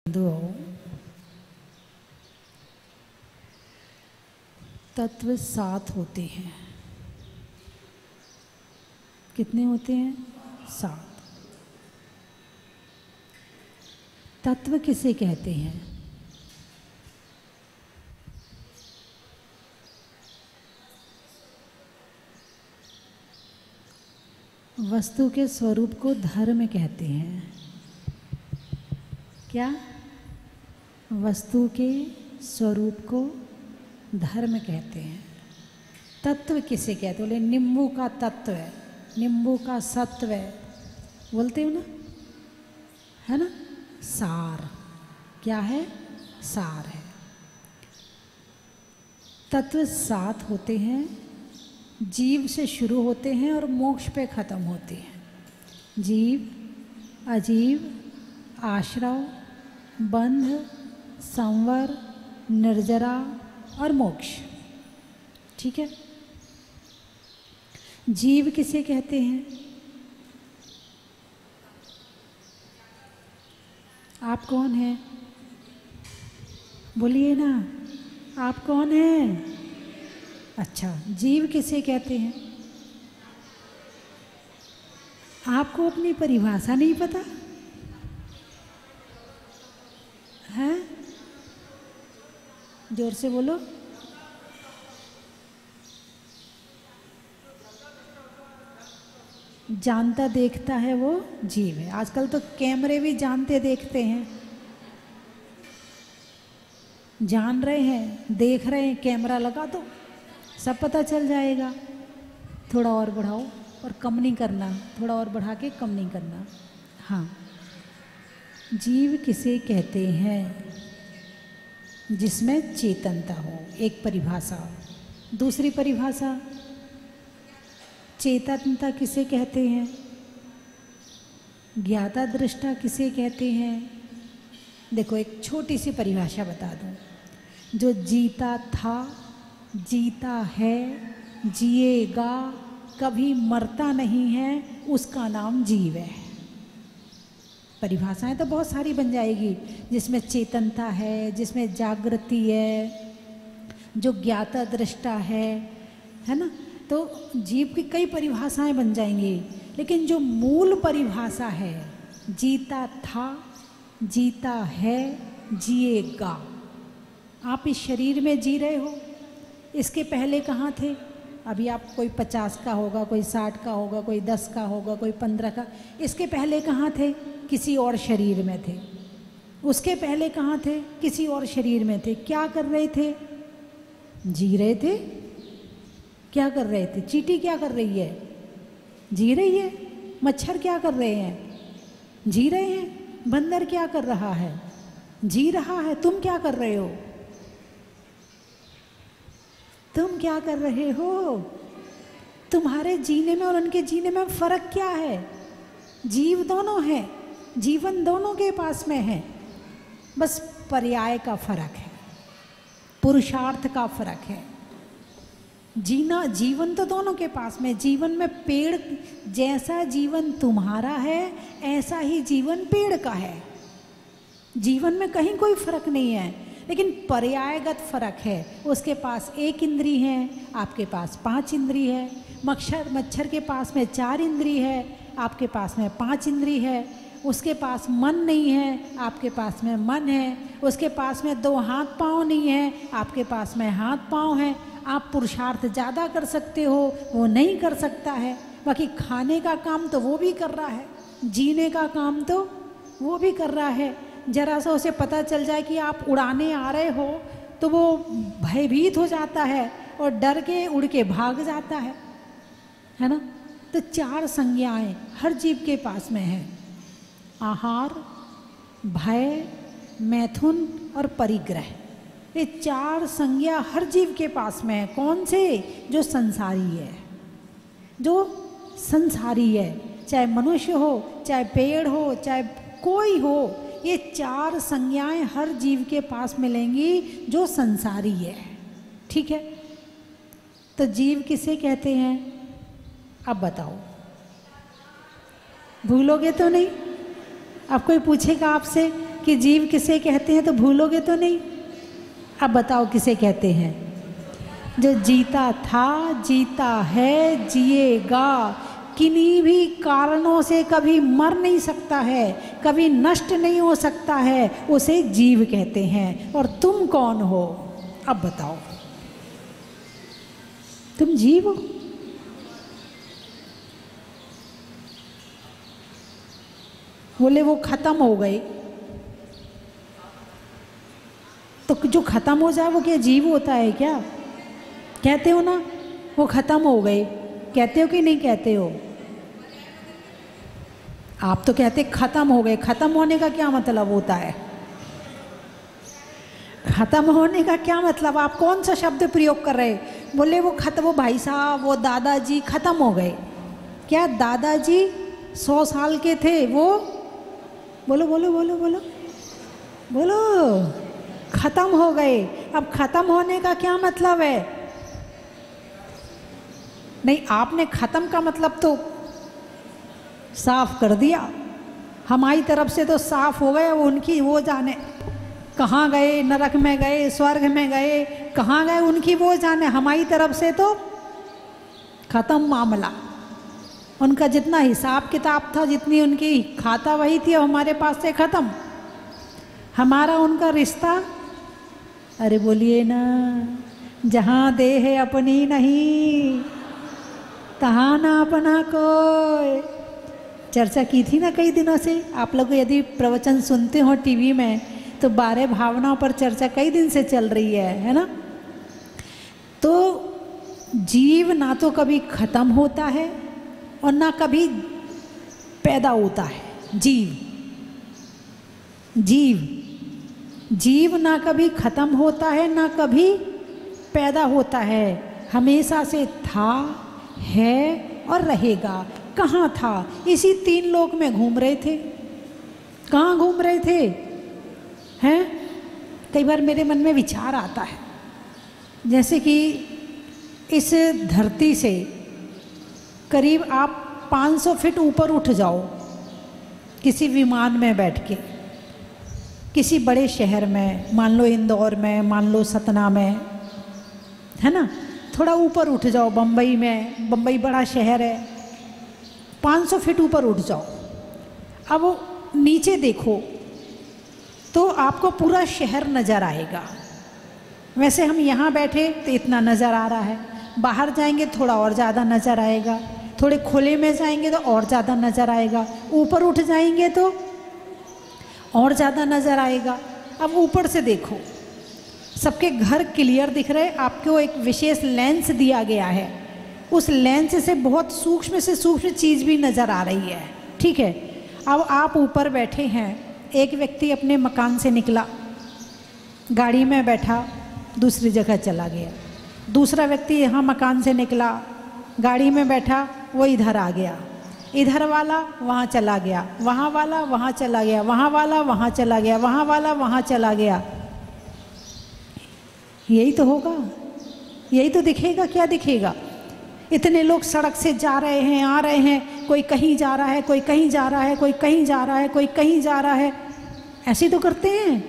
दो तत्व 7 होते हैं। कितने होते हैं? 7। तत्व किसे कहते हैं? वस्तु के स्वरूप को धर्म कहते हैं। क्या? वस्तु के स्वरूप को धर्म कहते हैं। तत्व किसे कहते? बोले नींबू का तत्व है, नींबू का सत्व है, बोलते हो ना, है ना। सार क्या है? सार है। तत्व 7 होते हैं, जीव से शुरू होते हैं और मोक्ष पे खत्म होते हैं। जीव, अजीव, आश्रव, बंध, संवर, निर्जरा और मोक्ष। ठीक है। जीव किसे कहते हैं? आप कौन हैं? बोलिए ना, आप कौन हैं? अच्छा, जीव किसे कहते हैं? आपको अपनी परिभाषा नहीं पता है? जोर से बोलो। जानता देखता है वो जीव है। आजकल तो कैमरे भी जानते देखते हैं, जान रहे हैं, देख रहे हैं। कैमरा लगा दो, सब पता चल जाएगा। थोड़ा और बढ़ाओ और कम नहीं करना, थोड़ा और बढ़ा के कम नहीं करना। हाँ, जीव किसे कहते हैं? जिसमें चेतनता हो, एक परिभाषा। दूसरी परिभाषा, चेतनता किसे कहते हैं? ज्ञाता दृष्टा किसे कहते हैं? देखो, एक छोटी सी परिभाषा बता दूं। जो जीता था, जीता है, जिएगा, कभी मरता नहीं है, उसका नाम जीव है। परिभाषाएं तो बहुत सारी बन जाएगी, जिसमें चेतनता है, जिसमें जागृति है, जो ज्ञाता दृष्टा है ना। तो जीव की कई परिभाषाएं बन जाएंगी, लेकिन जो मूल परिभाषा है, जीता था, जीता है, जिएगा। आप इस शरीर में जी रहे हो, इसके पहले कहाँ थे? अभी आप कोई 50 का होगा, कोई 60 का होगा, कोई 10 का होगा, कोई 15 का। इसके पहले कहाँ थे? किसी और शरीर में थे। उसके पहले कहाँ थे? किसी और शरीर में थे। क्या कर रहे थे? जी रहे थे। क्या कर रहे थे? चींटी क्या कर रही है? जी रही है। मच्छर क्या कर रहे हैं? जी रहे हैं। बंदर क्या कर रहा है? जी रहा है। तुम क्या कर रहे हो? तुम क्या कर रहे हो? तुम्हारे जीने में और उनके जीने में फर्क क्या है? जीव दोनों हैं, जीवन दोनों के पास में है, बस पर्याय का फर्क है, पुरुषार्थ का फर्क है। जीना, जीवन तो दोनों के पास में। जीवन में पेड़ जैसा जीवन तुम्हारा है, ऐसा ही जीवन पेड़ का है। जीवन में कहीं कोई फर्क नहीं है, लेकिन पर्यायगत फर्क है। उसके पास 1 इंद्री है, आपके पास 5 इंद्री है। मच्छर के पास में 4 इंद्री है, आपके पास में 5 इंद्री है। उसके पास मन नहीं है, आपके पास में मन है। उसके पास में 2 हाथ पाँव नहीं है, आपके पास में हाथ पाँव है। आप पुरुषार्थ ज़्यादा कर सकते हो, वो नहीं कर सकता है। बाकी खाने का काम तो वो भी कर रहा है, जीने का काम तो वो भी कर रहा है। जरा सा उसे पता चल जाए कि आप उड़ाने आ रहे हो, तो वो भयभीत हो जाता है और डर के उड़ के भाग जाता है ना। तो 4 संज्ञाएं हर जीव के पास में है। आहार, भय, मैथुन और परिग्रह। ये 4 संज्ञा हर जीव के पास में है। कौन से? जो संसारी है, जो संसारी है। चाहे मनुष्य हो, चाहे पेड़ हो, चाहे कोई हो, ये 4 संज्ञाएं हर जीव के पास मिलेंगी जो संसारी है। ठीक है। तो जीव किसे कहते हैं? अब बताओ, भूलोगे तो नहीं? अब कोई पूछेगा आपसे कि जीव किसे कहते हैं तो भूलोगे तो नहीं? अब बताओ किसे कहते हैं? जो जीता था, जीता है, जिएगा, किन्हीं भी कारणों से कभी मर नहीं सकता है, कभी नष्ट नहीं हो सकता है, उसे जीव कहते हैं। और तुम कौन हो? अब बताओ, तुम जीव हो? बोले वो खत्म हो गए, तो जो खत्म हो जाए वो क्या जीव होता है क्या? कहते हो ना, वो खत्म हो गए, कहते हो कि नहीं कहते हो? आप तो कहते खत्म हो गए। खत्म होने का क्या मतलब होता है? खत्म होने का क्या मतलब? आप कौन सा शब्द प्रयोग कर रहे? बोले वो वो भाई साहब, वो दादाजी खत्म हो गए। क्या दादाजी 100 साल के थे वो? बोलो बोलो बोलो बोलो बोलो, खत्म हो गए। अब खत्म होने का क्या मतलब है? नहीं, आपने खत्म का मतलब तो साफ कर दिया, हमारी तरफ से तो साफ हो गए। उनकी वो जाने कहाँ गए, नरक में गए, स्वर्ग में गए, कहाँ गए उनकी वो जाने। हमारी तरफ से तो खत्म मामला। उनका जितना हिसाब किताब था, जितनी उनकी खाता वही थी, हमारे पास से खत्म। हमारा उनका रिश्ता, अरे बोलिए ना, जहाँ देह है अपनी नहीं, तहाँ ना अपना कोई। चर्चा की थी ना कई दिनों से। आप लोग यदि प्रवचन सुनते हो टीवी में तो 12 भावनाओं पर चर्चा कई दिन से चल रही है ना? तो जीव ना तो कभी खत्म होता है और ना कभी पैदा होता है। जीव ना कभी खत्म होता है, ना कभी पैदा होता है, हमेशा से था, है और रहेगा। कहाँ था? इसी 3 लोक में घूम रहे थे। कहाँ घूम रहे थे? हैं? कई बार मेरे मन में विचार आता है, जैसे कि इस धरती से करीब आप 500 फीट ऊपर उठ जाओ, किसी विमान में बैठ के, किसी बड़े शहर में, मान लो इंदौर में, मान लो सतना में, है ना? थोड़ा ऊपर उठ जाओ, बम्बई में, बम्बई बड़ा शहर है, 500 फीट ऊपर उठ जाओ। अब नीचे देखो तो आपको पूरा शहर नज़र आएगा। वैसे हम यहाँ बैठे तो इतना नज़र आ रहा है, बाहर जाएंगे थोड़ा और ज़्यादा नज़र आएगा, थोड़े खुले में जाएंगे तो और ज़्यादा नज़र आएगा, ऊपर उठ जाएंगे तो और ज़्यादा नज़र आएगा। अब ऊपर से देखो, सबके घर क्लियर दिख रहे। आपको एक विशेष लेंस दिया गया है, उस लेंस से बहुत सूक्ष्म से सूक्ष्म चीज़ भी नज़र आ रही है। ठीक है, अब आप ऊपर बैठे हैं, एक व्यक्ति अपने मकान से निकला, गाड़ी में बैठा, दूसरी जगह चला गया। दूसरा व्यक्ति यहाँ मकान से निकला, गाड़ी में बैठा, वो इधर आ गया। इधर वाला वहाँ चला गया, वहाँ वाला वहाँ चला गया, वहाँ वाला वहाँ चला गया, वहाँ वाला वहाँ चला गया। यही तो होगा, यही तो दिखेगा। क्या दिखेगा? इतने लोग सड़क से जा रहे हैं, आ रहे हैं, कोई कहीं जा रहा है, कोई कहीं जा रहा है, कोई कहीं जा रहा है, कोई कहीं जा रहा है, ऐसे तो करते हैं।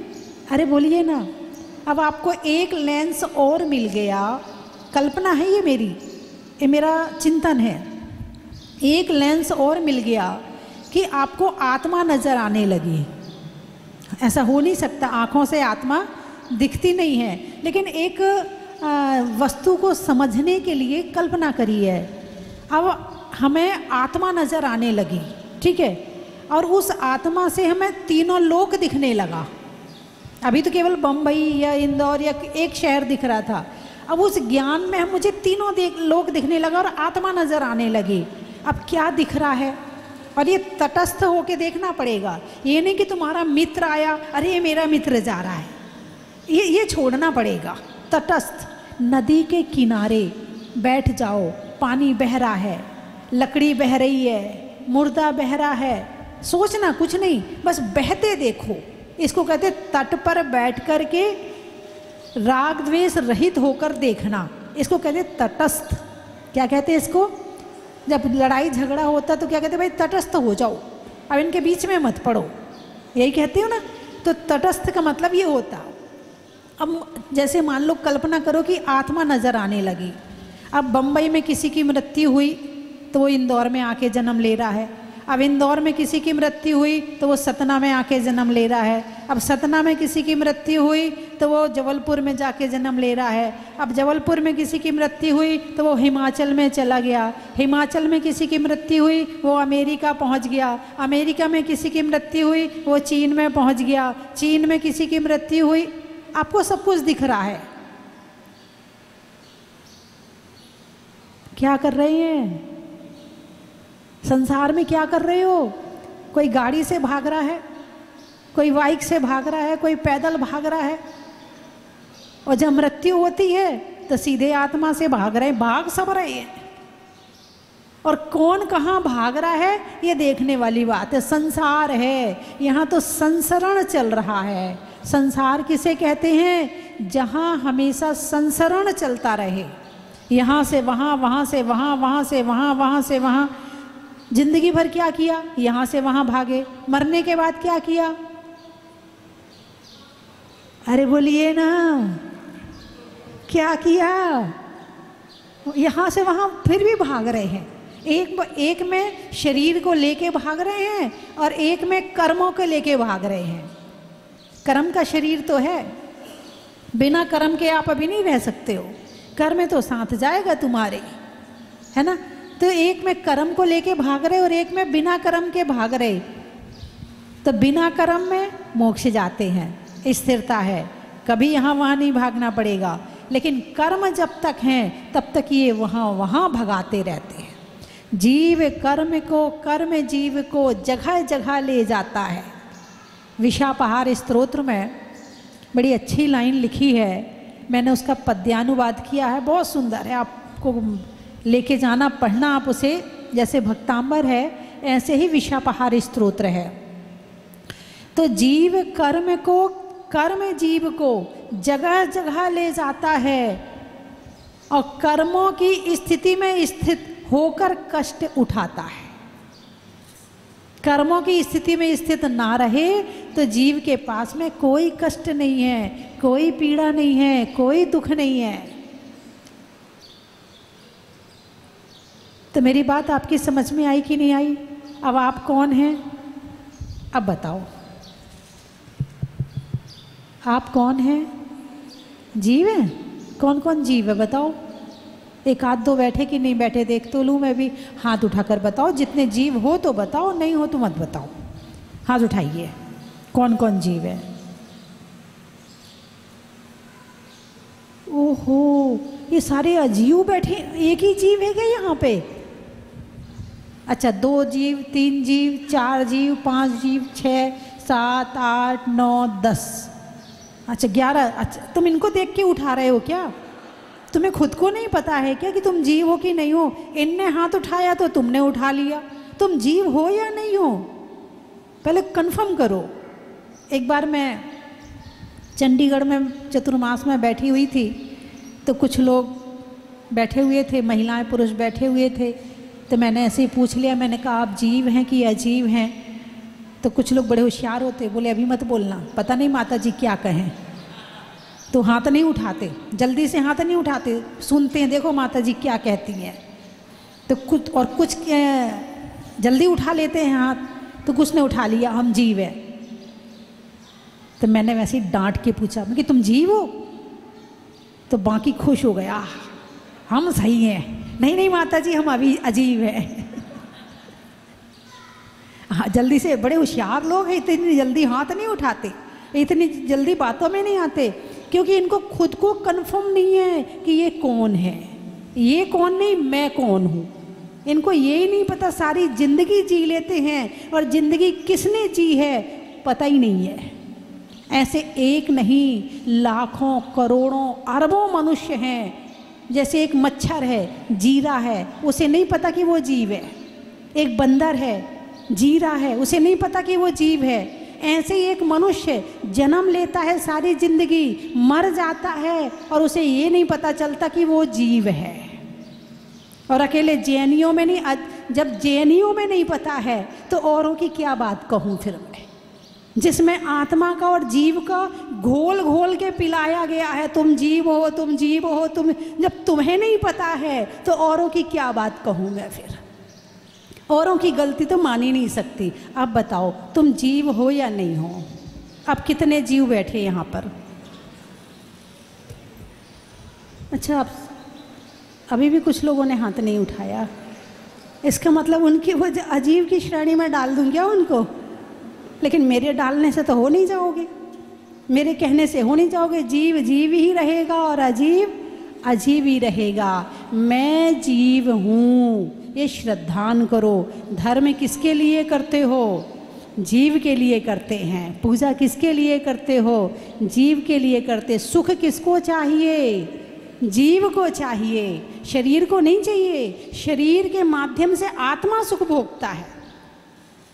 अरे बोलिए ना। अब आपको एक लेंस और मिल गया, कल्पना है ये मेरी, ये मेरा चिंतन है। एक लेंस और मिल गया कि आपको आत्मा नज़र आने लगी। ऐसा हो नहीं सकता, आँखों से आत्मा दिखती नहीं है, लेकिन एक वस्तु को समझने के लिए कल्पना करी है। अब हमें आत्मा नज़र आने लगी, ठीक है, और उस आत्मा से हमें तीनों लोक दिखने लगा। अभी तो केवल बम्बई या इंदौर या एक शहर दिख रहा था, अब उस ज्ञान में हम मुझे तीनों लोक दिखने लगा और आत्मा नज़र आने लगी। अब क्या दिख रहा है? और ये तटस्थ होके देखना पड़ेगा। ये नहीं कि तुम्हारा मित्र आया, अरे ये मेरा मित्र जा रहा है, ये छोड़ना पड़ेगा। तटस्थ, नदी के किनारे बैठ जाओ, पानी बह रहा है, लकड़ी बह रही है, मुर्दा बह रहा है, सोचना कुछ नहीं, बस बहते देखो। इसको कहते तट पर बैठ कर के राग द्वेष रहित होकर देखना, इसको कहते तटस्थ। क्या कहते हैं इसको? जब लड़ाई झगड़ा होता तो क्या कहते? भाई तटस्थ हो जाओ, अब इनके बीच में मत पड़ो, यही कहते हो ना। तो तटस्थ का मतलब ये होता। अब जैसे मान लो, कल्पना करो कि आत्मा नजर आने लगी। अब बम्बई में किसी की मृत्यु हुई तो वो इंदौर में आके जन्म ले रहा है। अब इंदौर में किसी की मृत्यु हुई तो वो सतना में आके जन्म ले रहा है। अब सतना में किसी की मृत्यु हुई तो वो जबलपुर में जाके जन्म ले रहा है। अब जबलपुर में किसी की मृत्यु हुई तो वो हिमाचल में चला गया। हिमाचल में किसी की मृत्यु हुई वो अमेरिका पहुंच गया। अमेरिका में किसी की मृत्यु हुई वो चीन में पहुंच गया। चीन में किसी की मृत्यु हुई। आपको सब कुछ दिख रहा है। क्या कर रहे हैं संसार में? क्या कर रहे हो? कोई गाड़ी से भाग रहा है, कोई बाइक से भाग रहा है, कोई पैदल भाग रहा है। और जब मृत्यु होती है तो सीधे आत्मा से भाग रहे हैं। भाग सब रहे हैं, और कौन कहाँ भाग रहा है ये देखने वाली बात है। संसार है, यहाँ तो संसरण चल रहा है। संसार किसे कहते हैं? जहाँ हमेशा संसरण चलता रहे, यहाँ से वहाँ, वहाँ से वहाँ, वहाँ से वहाँ, वहाँ से वहाँ। जिंदगी भर क्या किया? यहाँ से वहाँ भागे। मरने के बाद क्या किया? अरे बोलिए ना, क्या किया? यहाँ से वहाँ फिर भी भाग रहे हैं। एक में शरीर को लेके भाग रहे हैं और एक में कर्मों को लेके भाग रहे हैं। कर्म का शरीर तो है, बिना कर्म के आप अभी नहीं रह सकते हो। कर्म तो साथ जाएगा तुम्हारे, है ना। तो एक में कर्म को लेके भाग रहे और एक में बिना कर्म के भाग रहे। तो बिना कर्म में मोक्ष जाते हैं, स्थिरता है, कभी यहाँ वहाँ नहीं भागना पड़ेगा। लेकिन कर्म जब तक हैं तब तक ये वहाँ वहाँ भगाते रहते हैं। जीव कर्म जीव को जगह जगह ले जाता है। विशापहार स्तोत्र में बड़ी अच्छी लाइन लिखी है, मैंने उसका पद्यानुवाद किया है, बहुत सुंदर है। आपको लेके जाना, पढ़ना आप उसे। जैसे भक्तांबर है ऐसे ही विशापहार स्तोत्र है। तो जीव कर्म जीव को जगह जगह ले जाता है और कर्मों की स्थिति में स्थित होकर कष्ट उठाता है। कर्मों की स्थिति में स्थित ना रहे तो जीव के पास में कोई कष्ट नहीं है, कोई पीड़ा नहीं है, कोई दुख नहीं है। तो मेरी बात आपकी समझ में आई कि नहीं आई? अब आप कौन हैं? अब बताओ, आप कौन हैं? जीव हैं? कौन कौन जीव है बताओ? एक आध दो बैठे कि नहीं बैठे देख तो लूँ मैं भी। हाथ उठाकर बताओ, जितने जीव हो तो बताओ, नहीं हो तो मत बताओ। हाथ उठाइए, कौन कौन जीव है? ओहो, ये सारे अजीव बैठे। एक ही जीव है क्या यहाँ पे? अच्छा, 2 जीव, 3 जीव, 4 जीव, 5 जीव, 6, 7, 8, 9, 10, अच्छा 11। अच्छा, तुम इनको देख के उठा रहे हो क्या? तुम्हें खुद को नहीं पता है क्या कि तुम जीव हो कि नहीं हो? इनने हाथ उठाया तो तुमने उठा लिया। तुम जीव हो या नहीं हो पहले कंफर्म करो। एक बार मैं चंडीगढ़ में चतुर्मास में बैठी हुई थी, तो कुछ लोग बैठे हुए थे, महिलाएं पुरुष बैठे हुए थे। तो मैंने ऐसे ही पूछ लिया, मैंने कहा आप जीव हैं कि अजीव हैं? तो कुछ लोग बड़े होशियार होते, बोले अभी मत बोलना, पता नहीं माता जी क्या कहें। तो हाथ नहीं उठाते, जल्दी से हाथ नहीं उठाते, सुनते हैं देखो माता जी क्या कहती हैं। तो कुछ जल्दी उठा लेते हैं हाथ, तो कुछ ने उठा लिया हम जीव है। तो मैंने वैसे ही डांट के पूछा कि तुम जीव हो? तो बाकी खुश हो गया, हम सही हैं। नहीं नहीं माता जी, हम अभी अजीब हैं। हाँ, जल्दी से, बड़े होशियार लोग हैं, इतनी जल्दी हाथ नहीं उठाते, इतनी जल्दी बातों में नहीं आते, क्योंकि इनको खुद को कंफर्म नहीं है कि ये कौन है। ये कौन नहीं, मैं कौन हूँ। इनको ये ही नहीं पता, सारी जिंदगी जी लेते हैं और जिंदगी किसने जी है पता ही नहीं है। ऐसे एक नहीं, लाखों करोड़ों अरबों मनुष्य हैं। जैसे एक मच्छर है, जीरा है, उसे नहीं पता कि वो जीव है। एक बंदर है, जीरा है, उसे नहीं पता कि वो जीव है। ऐसे ही एक मनुष्य जन्म लेता है, सारी जिंदगी मर जाता है और उसे ये नहीं पता चलता कि वो जीव है। और अकेले जैनियों में नहीं, जब जैनियों में नहीं पता है तो औरों की क्या बात कहूँ फिर मैं। जिसमें आत्मा का और जीव का घोल घोल के पिलाया गया है। तुम जीव हो, तुम जीव हो, तुम। जब तुम्हें नहीं पता है तो औरों की क्या बात कहूँ मैं फिर? औरों की गलती तो मान ही नहीं सकती। अब बताओ तुम जीव हो या नहीं हो? अब कितने जीव बैठे यहाँ पर? अच्छा, अब अभी भी कुछ लोगों ने हाथ नहीं उठाया। इसका मतलब उनकी वो अजीब की श्रेणी में डाल दूँ क्या उनको? लेकिन मेरे डालने से तो हो नहीं जाओगे, मेरे कहने से हो नहीं जाओगे। जीव जीव ही रहेगा और अजीब अजीब ही रहेगा। मैं जीव हूँ, ये श्रद्धान करो। धर्म किसके लिए करते हो? जीव के लिए करते हैं। पूजा किसके लिए करते हो? जीव के लिए करते। सुख किसको चाहिए? जीव को चाहिए, शरीर को नहीं चाहिए। शरीर के माध्यम से आत्मा सुख भोगता है,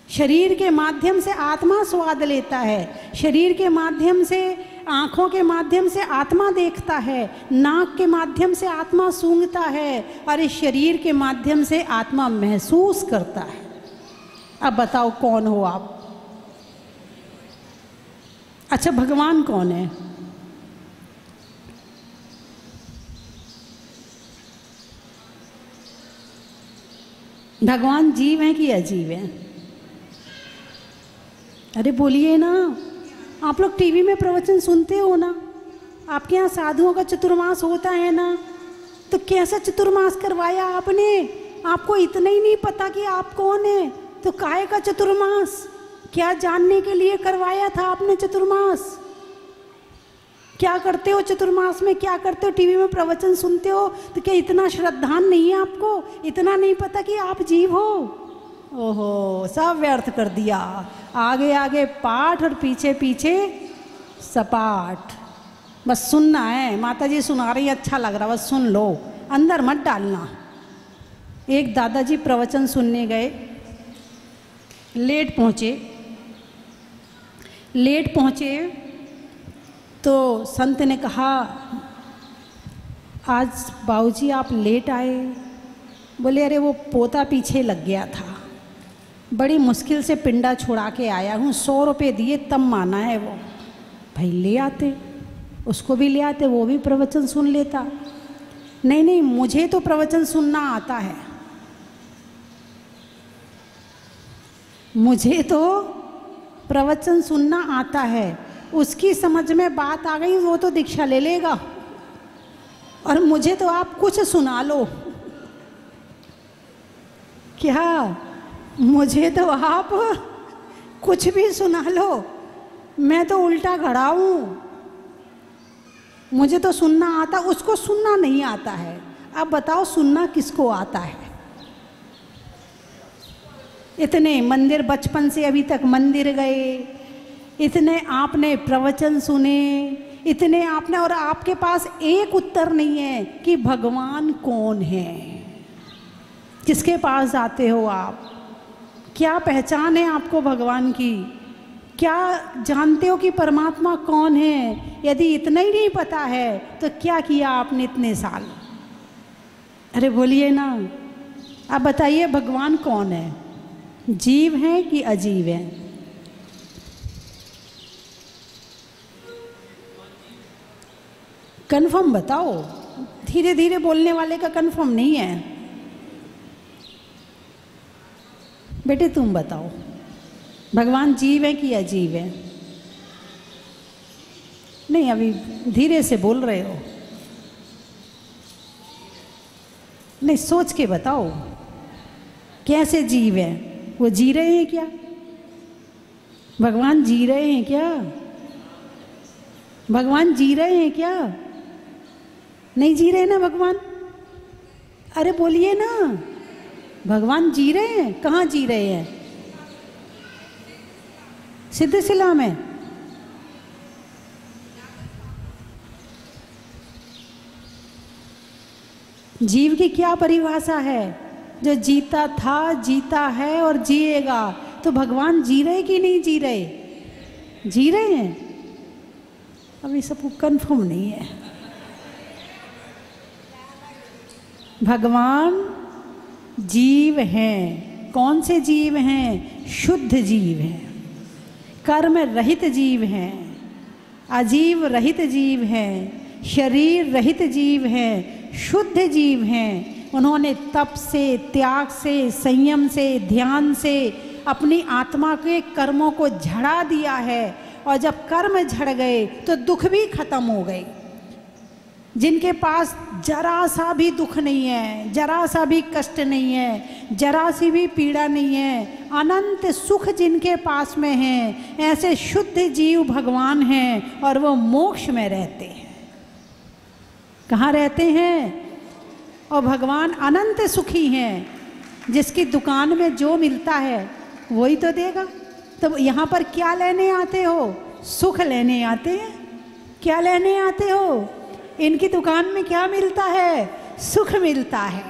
शरीर के माध्यम से आत्मा स्वाद लेता है, शरीर के माध्यम से, आँखों के माध्यम से आत्मा देखता है, नाक के माध्यम से आत्मा सूंघता है, और इस शरीर के माध्यम से आत्मा महसूस करता है। अब बताओ कौन हो आप? अच्छा, भगवान कौन है? भगवान जीव हैं कि अजीब हैं? अरे बोलिए ना। आप लोग टीवी में प्रवचन सुनते हो ना, आपके यहाँ साधुओं का चतुर्मास होता है ना, तो कैसा चतुर्मास करवाया आपने? आपको इतना ही नहीं पता कि आप कौन है, तो काहे का चतुर्मास? क्या जानने के लिए करवाया था आपने चतुर्मास? क्या करते हो चतुर्मास में? क्या करते हो? टीवी में प्रवचन सुनते हो तो क्या इतना श्रद्धान नहीं है आपको? इतना नहीं पता कि आप जीव हो? ओहो, सब व्यर्थ कर दिया। आगे आगे पाठ और पीछे पीछे सपाट। बस सुनना है, माता जी सुना रही, अच्छा लग रहा, बस सुन लो, अंदर मत डालना। एक दादाजी प्रवचन सुनने गए, लेट पहुँचे तो संत ने कहा, आज बाबूजी आप लेट आए। बोले अरे वो पोता पीछे लग गया था, बड़ी मुश्किल से पिंडा छुड़ा के आया हूँ, 100 रुपये दिए तब माना है वो। भाई ले आते, उसको भी ले आते, वो भी प्रवचन सुन लेता। नहीं नहीं, मुझे तो प्रवचन सुनना आता है, मुझे तो प्रवचन सुनना आता है। उसकी समझ में बात आ गई, वो तो दीक्षा ले लेगा, और मुझे तो आप कुछ सुना लो। क्या? मुझे तो आप कुछ भी सुना लो, मैं तो उल्टा खड़ा हूँ। मुझे तो सुनना आता, उसको सुनना नहीं आता है। अब बताओ सुनना किसको आता है? इतने मंदिर, बचपन से अभी तक मंदिर गए, इतने आपने प्रवचन सुने, इतने आपने, और आपके पास एक उत्तर नहीं है कि भगवान कौन है। किसके पास जाते हो आप? क्या पहचान है आपको भगवान की? क्या जानते हो कि परमात्मा कौन है? यदि इतना ही नहीं पता है तो क्या किया आपने इतने साल? अरे बोलिए ना। अब बताइए भगवान कौन है? जीव है कि अजीब है? कन्फर्म बताओ, धीरे धीरे बोलने वाले का कन्फर्म नहीं है। बेटे तुम बताओ, भगवान जीव है कि अजीब है? नहीं, अभी धीरे से बोल रहे हो, नहीं सोच के बताओ। कैसे जीव है? वो जी रहे हैं क्या? भगवान जी रहे हैं क्या? भगवान जी रहे हैं क्या? नहीं जी रहे ना भगवान? अरे बोलिए ना, भगवान जी रहे हैं? कहाँ जी रहे हैं? सिद्धशिला में? जीव की क्या परिभाषा है? जो जीता था, जीता है और जिएगा। तो भगवान जी रहे कि नहीं जी रहे? जी रहे हैं। अभी सबको कन्फर्म नहीं है। भगवान जीव हैं। कौन से जीव हैं? शुद्ध जीव हैं। कर्म रहित जीव हैं, अजीव रहित जीव हैं, शरीर रहित जीव हैं, शुद्ध जीव हैं। उन्होंने तप से, त्याग से, संयम से, ध्यान से अपनी आत्मा के कर्मों को झड़ा दिया है। और जब कर्म झड़ गए तो दुख भी खत्म हो गए। जिनके पास जरा सा भी दुख नहीं है, जरा सा भी कष्ट नहीं है, जरा सी भी पीड़ा नहीं है, अनंत सुख जिनके पास में है, ऐसे शुद्ध जीव भगवान हैं और वो मोक्ष में रहते हैं। कहाँ रहते हैं? और भगवान अनंत सुखी हैं। जिसकी दुकान में जो मिलता है वही तो देगा। तो यहाँ पर क्या लेने आते हो? सुख लेने आते हैं। क्या लेने आते हो? इनकी दुकान में क्या मिलता है? सुख मिलता है।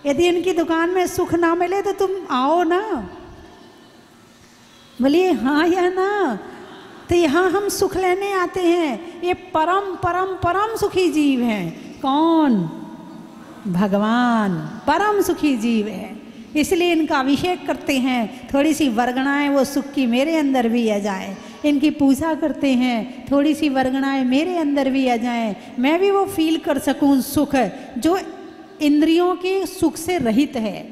यदि इनकी दुकान में सुख ना मिले तो तुम आओ ना, बोलिए हाँ या ना। तो यहाँ हम सुख लेने आते हैं। ये परम परम परम सुखी जीव हैं। कौन? भगवान परम सुखी जीव है। इसलिए इनका अभिषेक करते हैं। थोड़ी सी वर्गणाएं वो सुख की मेरे अंदर भी आ जाए। इनकी पूजा करते हैं, थोड़ी सी वर्गणाएं मेरे अंदर भी आ जाएं, मैं भी वो फील कर सकूं सुख जो इंद्रियों के सुख से रहित है।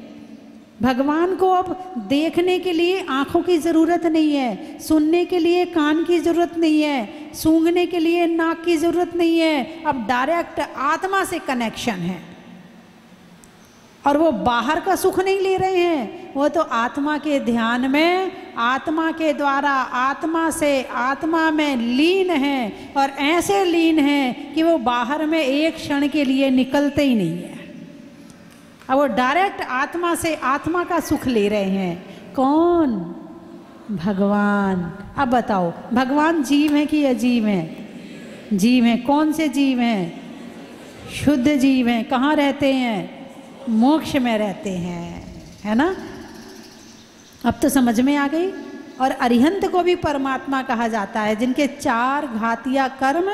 भगवान को अब देखने के लिए आँखों की ज़रूरत नहीं है, सुनने के लिए कान की ज़रूरत नहीं है, सूंघने के लिए नाक की ज़रूरत नहीं है। अब डायरेक्ट आत्मा से कनेक्शन है। और वो बाहर का सुख नहीं ले रहे हैं, वो तो आत्मा के ध्यान में, आत्मा के द्वारा आत्मा से आत्मा में लीन है। और ऐसे लीन है कि वो बाहर में एक क्षण के लिए निकलते ही नहीं है। अब वो डायरेक्ट आत्मा से आत्मा का सुख ले रहे हैं। कौन? भगवान। अब बताओ, भगवान जीव हैं कि अजीव हैं? जीव हैं। कौन से जीव हैं? शुद्ध जीव हैं। कहाँ रहते हैं? मोक्ष में रहते हैं, है ना। अब तो समझ में आ गई। और अरिहंत को भी परमात्मा कहा जाता है, जिनके 4 घातिया कर्म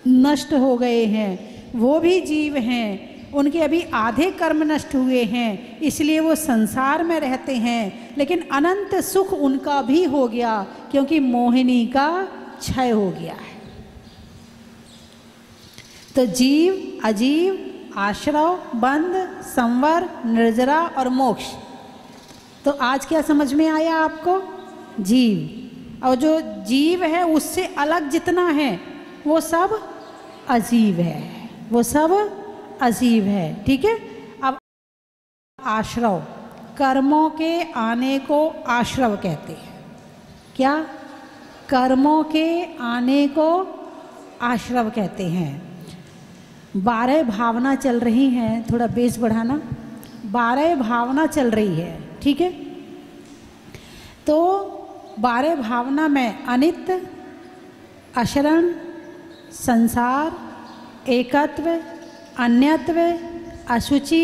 नष्ट हो गए हैं, वो भी जीव हैं। उनके अभी आधे कर्म नष्ट हुए हैं, इसलिए वो संसार में रहते हैं। लेकिन अनंत सुख उनका भी हो गया, क्योंकि मोहिनी का क्षय हो गया है। तो जीव, अजीव, आश्रव, बंध, संवर, निर्जरा और मोक्ष। तो आज क्या समझ में आया आपको? जीव। और जो जीव है उससे अलग जितना है वो सब अजीव है, वो सब अजीव है। ठीक है। अब आश्रव, कर्मों के आने को आश्रव कहते हैं। क्या? कर्मों के आने को आश्रव कहते हैं। 12 भावना चल रही हैं, थोड़ा बेस बढ़ाना। 12 भावना चल रही है, ठीक है। तो 12 भावना में अनित्य, अशरण, संसार, एकत्व, अन्यत्व, अशुचि,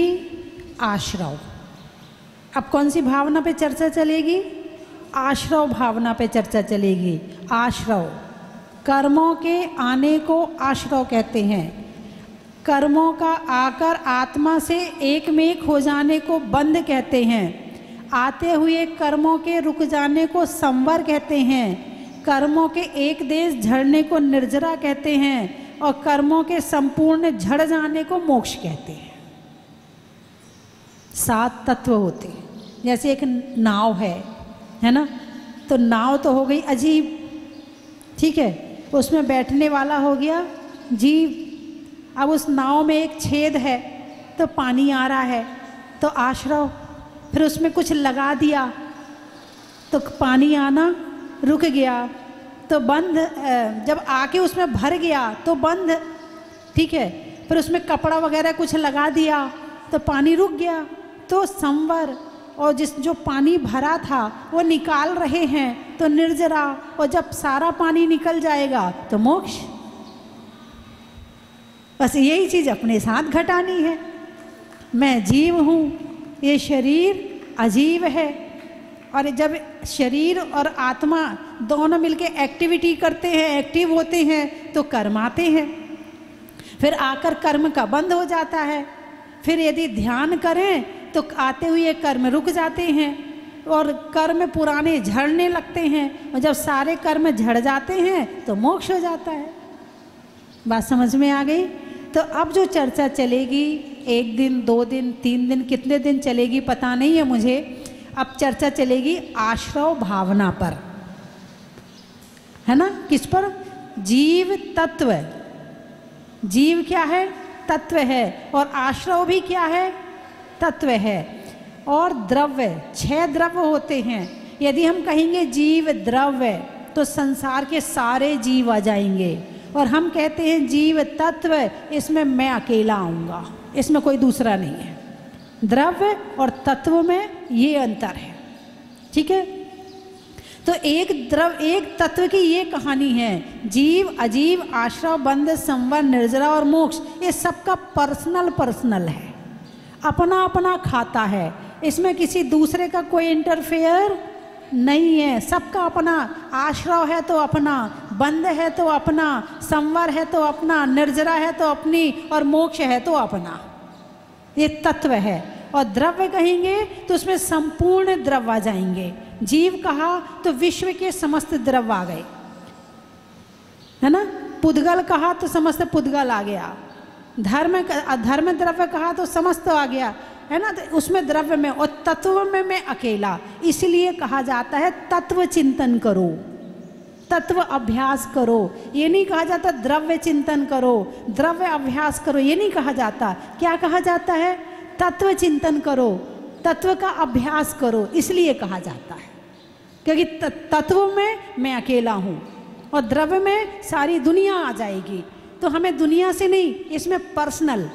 आश्रव। अब कौन सी भावना पे चर्चा चलेगी? आश्रव भावना पे चर्चा चलेगी। आश्रव, कर्मों के आने को आश्रव कहते हैं। कर्मों का आकर आत्मा से एक में एक हो जाने को बंध कहते हैं। आते हुए कर्मों के रुक जाने को संवर कहते हैं। कर्मों के एक देश झड़ने को निर्जरा कहते हैं। और कर्मों के संपूर्ण झड़ जाने को मोक्ष कहते हैं। 7 तत्व होते हैं। जैसे एक नाव है ना। तो नाव तो हो गई अजीब, ठीक है। उसमें बैठने वाला हो गया जीव। अब उस नाव में एक छेद है तो पानी आ रहा है तो आश्रव। फिर उसमें कुछ लगा दिया तो पानी आना रुक गया तो बंध। जब आके उसमें भर गया तो बंध, ठीक है। फिर उसमें कपड़ा वगैरह कुछ लगा दिया तो पानी रुक गया तो संवर। और जो पानी भरा था वो निकाल रहे हैं तो निर्जरा। और जब सारा पानी निकल जाएगा तो मोक्ष। बस यही चीज़ अपने साथ घटानी है। मैं जीव हूँ, ये शरीर अजीव है। और जब शरीर और आत्मा दोनों मिलके एक्टिविटी करते हैं, एक्टिव होते हैं तो कर्म आते हैं। फिर आकर कर्म का बंद हो जाता है। फिर यदि ध्यान करें तो आते हुए कर्म रुक जाते हैं। और कर्म पुराने झड़ने लगते हैं, और जब सारे कर्म झड़ जाते हैं तो मोक्ष हो जाता है। बात समझ में आ गई? तो अब जो चर्चा चलेगी 1 दिन 2 दिन 3 दिन कितने दिन चलेगी पता नहीं है मुझे। अब चर्चा चलेगी आश्रव भावना पर, है ना? किस पर? जीव तत्व। जीव क्या है? तत्व है। और आश्रव भी क्या है? तत्व है। और द्रव्य, 6 द्रव्य होते हैं। यदि हम कहेंगे जीव द्रव्य तो संसार के सारे जीव आ जाएंगे, और हम कहते हैं जीव तत्व, इसमें मैं अकेला आऊँगा, इसमें कोई दूसरा नहीं है। द्रव्य और तत्व में ये अंतर है, ठीक है? तो एक तत्व की ये कहानी है। जीव, अजीव, आश्रव, बंध, संवर, निर्जरा और मोक्ष, ये सबका पर्सनल है, अपना अपना खाता है। इसमें किसी दूसरे का कोई इंटरफेयर नहीं है, सबका अपना। आश्रव है तो अपना, बंध है तो अपना, संवर है तो अपना, निर्जरा है तो अपनी, और मोक्ष है तो अपना। ये तत्व है। और द्रव्य कहेंगे तो उसमें संपूर्ण द्रव्य आ जाएंगे। जीव कहा तो विश्व के समस्त द्रव्य आ गए, है ना? पुद्गल कहा तो समस्त पुद्गल आ गया। धर्म द्रव्य कहा तो समस्त आ गया, है ना? तो उसमें द्रव्य में, और तत्व में मैं अकेला। इसलिए कहा जाता है तत्व चिंतन करो, तत्व अभ्यास करो। ये नहीं कहा जाता द्रव्य चिंतन करो, द्रव्य अभ्यास करो, ये नहीं कहा जाता। क्या कहा जाता है? तत्व चिंतन करो, तत्व का अभ्यास करो, इसलिए कहा जाता है। क्योंकि तत्व में मैं अकेला हूँ और द्रव्य में सारी दुनिया आ जाएगी। तो हमें दुनिया से नहीं, इसमें पर्सनल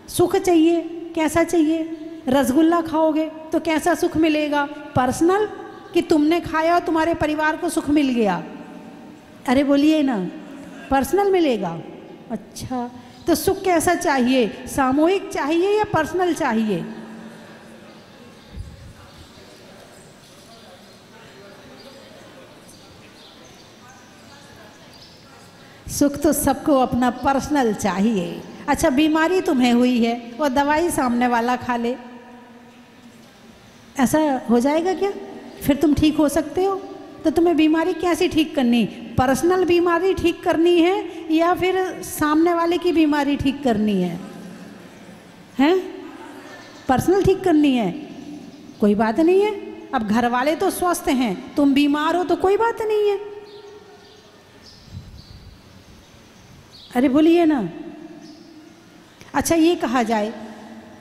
सुख चाहिए। कैसा चाहिए? रसगुल्ला खाओगे तो कैसा सुख मिलेगा? पर्सनल, कि तुमने खाया और तुम्हारे परिवार को सुख मिल गया। अरे बोलिए ना, पर्सनल मिलेगा। अच्छा, तो सुख कैसा चाहिए? सामूहिक चाहिए या पर्सनल चाहिए? सुख तो सबको अपना पर्सनल चाहिए। अच्छा, बीमारी तुम्हें हुई है और दवाई सामने वाला खा ले, ऐसा हो जाएगा क्या? फिर तुम ठीक हो सकते हो? तो तुम्हें बीमारी कैसे ठीक करनी? पर्सनल बीमारी ठीक करनी है या फिर सामने वाले की बीमारी ठीक करनी है? हैं? पर्सनल ठीक करनी है, कोई बात नहीं है। अब घर वाले तो स्वस्थ हैं, तुम बीमार हो तो कोई बात नहीं है। अरे बोलिए ना। अच्छा, ये कहा जाए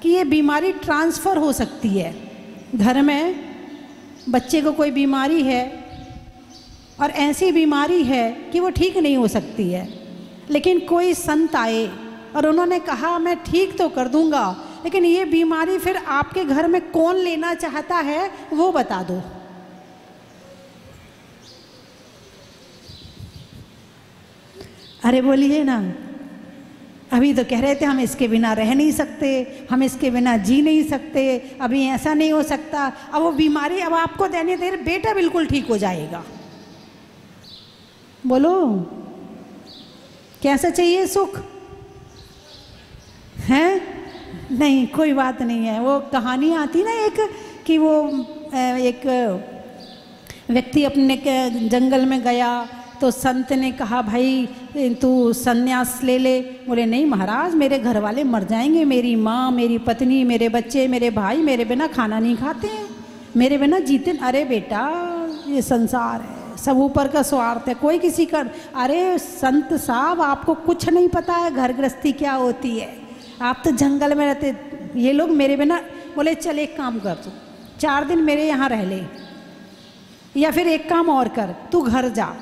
कि ये बीमारी ट्रांसफ़र हो सकती है। घर में बच्चे को कोई बीमारी है और ऐसी बीमारी है कि वो ठीक नहीं हो सकती है, लेकिन कोई संत आए और उन्होंने कहा मैं ठीक तो कर दूंगा, लेकिन ये बीमारी फिर आपके घर में कौन लेना चाहता है वो बता दो। अरे बोलिए ना। अभी तो कह रहे थे हम इसके बिना रह नहीं सकते, हम इसके बिना जी नहीं सकते, अभी ऐसा नहीं हो सकता। अब वो बीमारी अब आपको देने देर बेटा बिल्कुल ठीक हो जाएगा। बोलो, कैसा चाहिए सुख? है नहीं, कोई बात नहीं है। वो कहानी आती ना एक, कि वो एक व्यक्ति अपने जंगल में गया तो संत ने कहा भाई तू संन्यास ले ले। बोले नहीं महाराज, मेरे घर वाले मर जाएंगे, मेरी माँ, मेरी पत्नी, मेरे बच्चे, मेरे भाई मेरे बिना खाना नहीं खाते हैं, मेरे बिना जीते। अरे बेटा, ये संसार है, सब ऊपर का स्वार्थ है, कोई किसी का। अरे संत साहब, आपको कुछ नहीं पता है घर गृहस्थी क्या होती है, आप तो जंगल में रहते। ये लोग मेरे बिना। बोले चल एक काम कर, तू 4 दिन मेरे यहाँ रह ले, या फिर एक काम और कर, तू घर जा।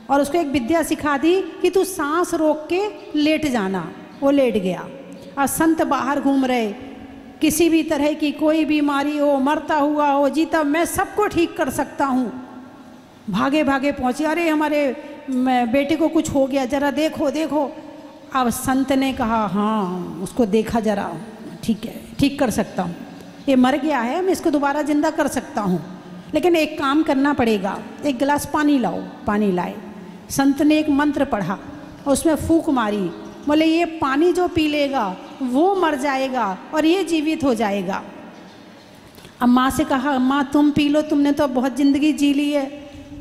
और उसको एक विद्या सिखा दी कि तू सांस रोक के लेट जाना। वो लेट गया। और संत बाहर घूम रहे, किसी भी तरह की कोई बीमारी हो, मरता हुआ हो, जीता, मैं सबको ठीक कर सकता हूँ। भागे भागे पहुँचे, अरे हमारे बेटे को कुछ हो गया, जरा देखो देखो। अब संत ने कहा हाँ उसको देखा जरा, ठीक है ठीक कर सकता हूँ, ये मर गया है, मैं इसको दोबारा जिंदा कर सकता हूँ, लेकिन एक काम करना पड़ेगा, एक गिलास पानी लाओ। पानी लाए, संत ने एक मंत्र पढ़ा और उसमें फूंक मारी। बोले ये पानी जो पी लेगा वो मर जाएगा और ये जीवित हो जाएगा। अम्मा से कहा अम्मा तुम पी लो, तुमने तो अब बहुत ज़िंदगी जी ली है।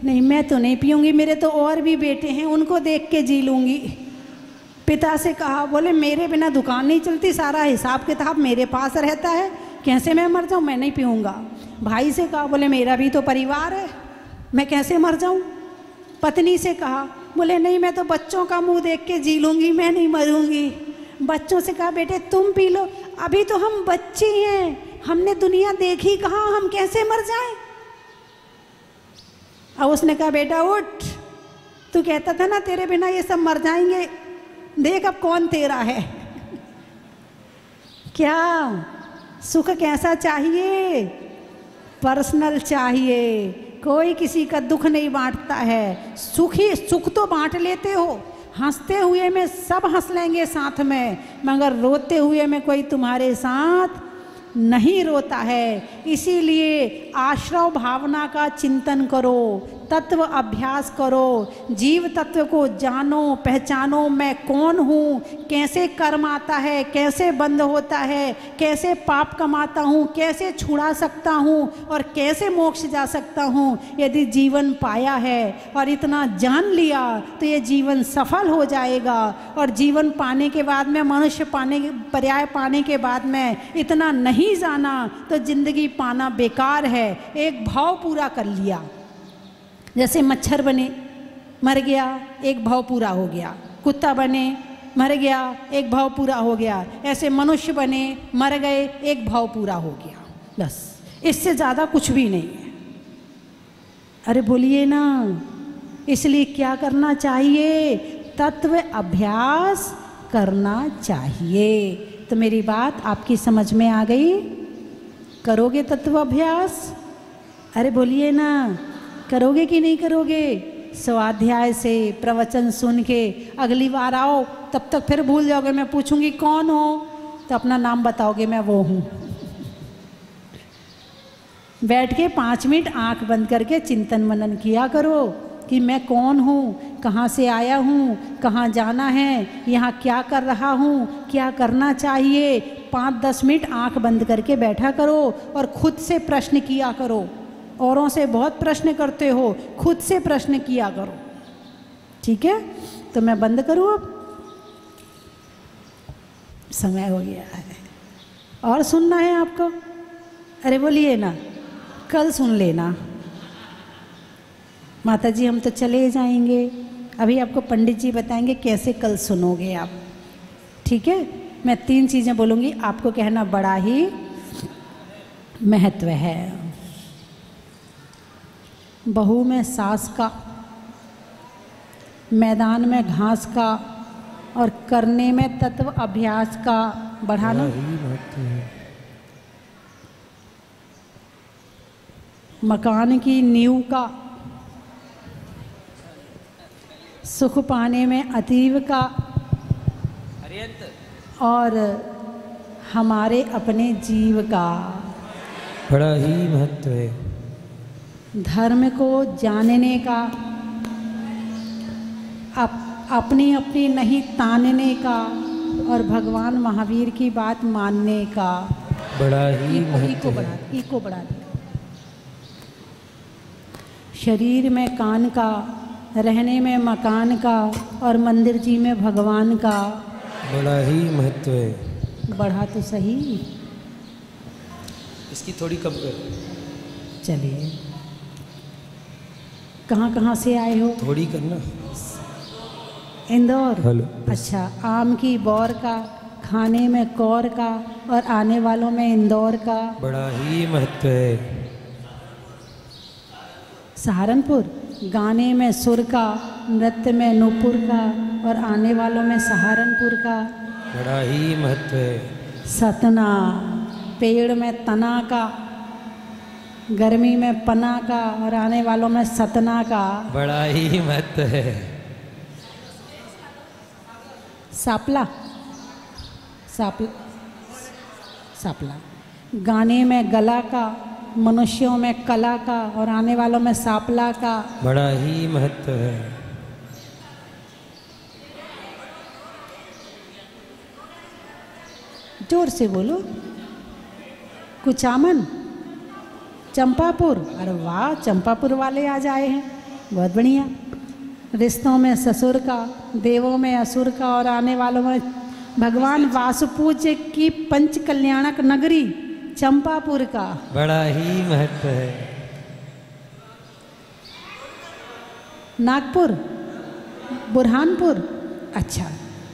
नहीं मैं तो नहीं पीऊँगी, मेरे तो और भी बेटे हैं, उनको देख के जी लूँगी। पिता से कहा, बोले मेरे बिना दुकान नहीं चलती, सारा हिसाब किताब मेरे पास रहता है, कैसे मैं मर जाऊँ, मैं नहीं पीऊँगा। भाई से कहा, बोले मेरा भी तो परिवार है, मैं कैसे मर जाऊँ। पत्नी से कहा, बोले नहीं मैं तो बच्चों का मुंह देख के जी लूँगी, मैं नहीं मरूँगी। बच्चों से कहा, बेटे तुम पी लो, अभी तो हम बच्चे हैं, हमने दुनिया देखी कहाँ, हम कैसे मर जाएं। अब उसने कहा, बेटा उठ, तू कहता था ना तेरे बिना ये सब मर जाएंगे, देख अब कौन तेरा है। क्या सुख कैसा चाहिए, पर्सनल चाहिए, कोई किसी का दुख नहीं बांटता है। सुख तो बांट लेते हो, हंसते हुए में सब हंस लेंगे साथ में, मगर रोते हुए में कोई तुम्हारे साथ नहीं रोता है। इसीलिए आश्रव भावना का चिंतन करो, तत्व अभ्यास करो, जीव तत्व को जानो, पहचानो, मैं कौन हूँ, कैसे कर्म आता है, कैसे बंद होता है, कैसे पाप कमाता हूँ, कैसे छुड़ा सकता हूँ और कैसे मोक्ष जा सकता हूँ। यदि जीवन पाया है और इतना जान लिया तो ये जीवन सफल हो जाएगा। और जीवन पाने के बाद में, मनुष्य पाने पर्याय पाने के बाद में इतना नहीं जाना तो जिंदगी पाना बेकार है। एक भाव पूरा कर लिया, जैसे मच्छर बने मर गया, एक भाव पूरा हो गया, कुत्ता बने मर गया, एक भाव पूरा हो गया, ऐसे मनुष्य बने मर गए, एक भाव पूरा हो गया, बस इससे ज़्यादा कुछ भी नहीं है। अरे बोलिए ना। इसलिए क्या करना चाहिए, तत्व अभ्यास करना चाहिए। तो मेरी बात आपकी समझ में आ गई, करोगे तत्व अभ्यास? अरे बोलिए ना, करोगे कि नहीं करोगे? स्वाध्याय से प्रवचन सुन के अगली बार आओ, तब तक फिर भूल जाओगे। मैं पूछूंगी कौन हो, तो अपना नाम बताओगे, मैं वो हूँ। बैठ के 5 मिनट आंख बंद करके चिंतन मनन किया करो कि मैं कौन हूँ, कहाँ से आया हूँ, कहाँ जाना है, यहाँ क्या कर रहा हूँ, क्या करना चाहिए। 5-10 मिनट आंख बंद करके बैठा करो और खुद से प्रश्न किया करो। औरों से बहुत प्रश्न करते हो, खुद से प्रश्न किया करो, ठीक है? तो मैं बंद करूँ अब, समय हो गया है। और सुनना है आपको? अरे बोलिए ना, कल सुन लेना। माता जी हम तो चले जाएंगे, अभी आपको पंडित जी बताएंगे कैसे कल सुनोगे आप, ठीक है? मैं 3 चीज़ें बोलूँगी, आपको कहना बड़ा ही महत्व है। बहू में सास का, मैदान में घास का और करने में तत्व अभ्यास का बढ़ाना। मकान की नींव का, सुख पाने में अतीव का, और हमारे अपने जीव का बड़ा ही महत्व है। धर्म को जानने का, अपनी अपनी नहीं तानने का, और भगवान महावीर की बात मानने का। बड़ा ही महत्व है। इको बढ़ा दिया। शरीर में कान का, रहने में मकान का, और मंदिर जी में भगवान का। बड़ा ही महत्व है। बढ़ा तो सही, इसकी थोड़ी कम कर। चलिए, कहाँ कहाँ से आए हो? थोड़ी करना। इंदौर। हेलो। अच्छा, आम की बौर का, खाने में कौर का, और आने वालों में इंदौर का। बड़ा ही महत्व है। सहारनपुर, गाने में सुर का, नृत्य में नूपुर का, और आने वालों में सहारनपुर का। बड़ा ही महत्व है। सतना, पेड़ में तना का, गर्मी में पना का, और आने वालों में सतना का। बड़ा ही महत्व है। सापला, सापला, सापला, गाने में गला का, मनुष्यों में कला का, और आने वालों में सापला का। बड़ा ही महत्व है। जोर से बोलो। कुचामन, चंपापुर, अरे वाह, चंपापुर वाले आज आए हैं, बहुत बढ़िया। रिश्तों में ससुर का, देवों में असुर का और आने वालों में भगवान वासुपूज्य की पंच कल्याणक नगरी चंपापुर का बड़ा ही महत्व है। नागपुर, बुरहानपुर, अच्छा।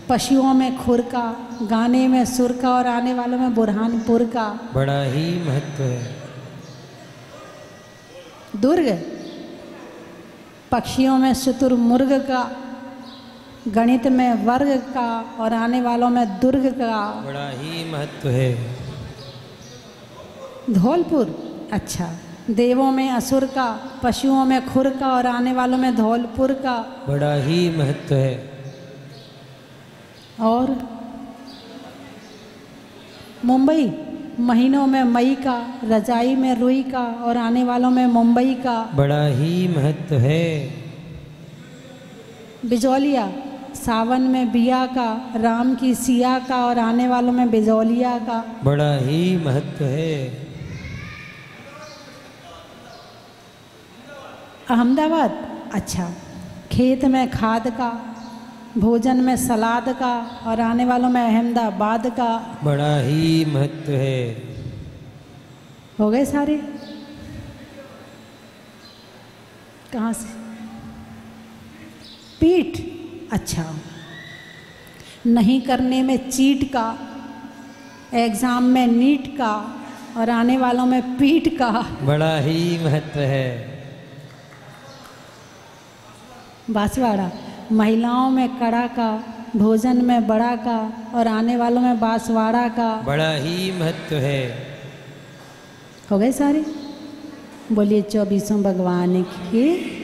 पशुओं में खुर का, गाने में सुर का और आने वालों में बुरहानपुर का बड़ा ही महत्व है। दुर्ग, पक्षियों में शुतुरमुर्ग का, गणित में वर्ग का और आने वालों में दुर्ग का बड़ा ही महत्व है। धौलपुर, अच्छा। देवों में असुर का, पशुओं में खुर का और आने वालों में धौलपुर का बड़ा ही महत्व है। और मुंबई, महीनों में मई का, रजाई में रुई का और आने वालों में मुंबई का बड़ा ही महत्व है। बिजौलिया, सावन में बिया का, राम की सिया का और आने वालों में बिजौलिया का बड़ा ही महत्व है। अहमदाबाद, अच्छा। खेत में खाद का, भोजन में सलाद का और आने वालों में अहमदाबाद का बड़ा ही महत्व है। हो गए सारे? कहाँ से? पीठ, अच्छा। नहीं करने में चीट का, एग्जाम में नीट का और आने वालों में पीठ का बड़ा ही महत्व है। बांसवाड़ा, महिलाओं में कड़ा का, भोजन में बड़ा का और आने वालों में बांसवाड़ा का बड़ा ही महत्व है। हो गए सारे? बोलिए 24 भगवान की।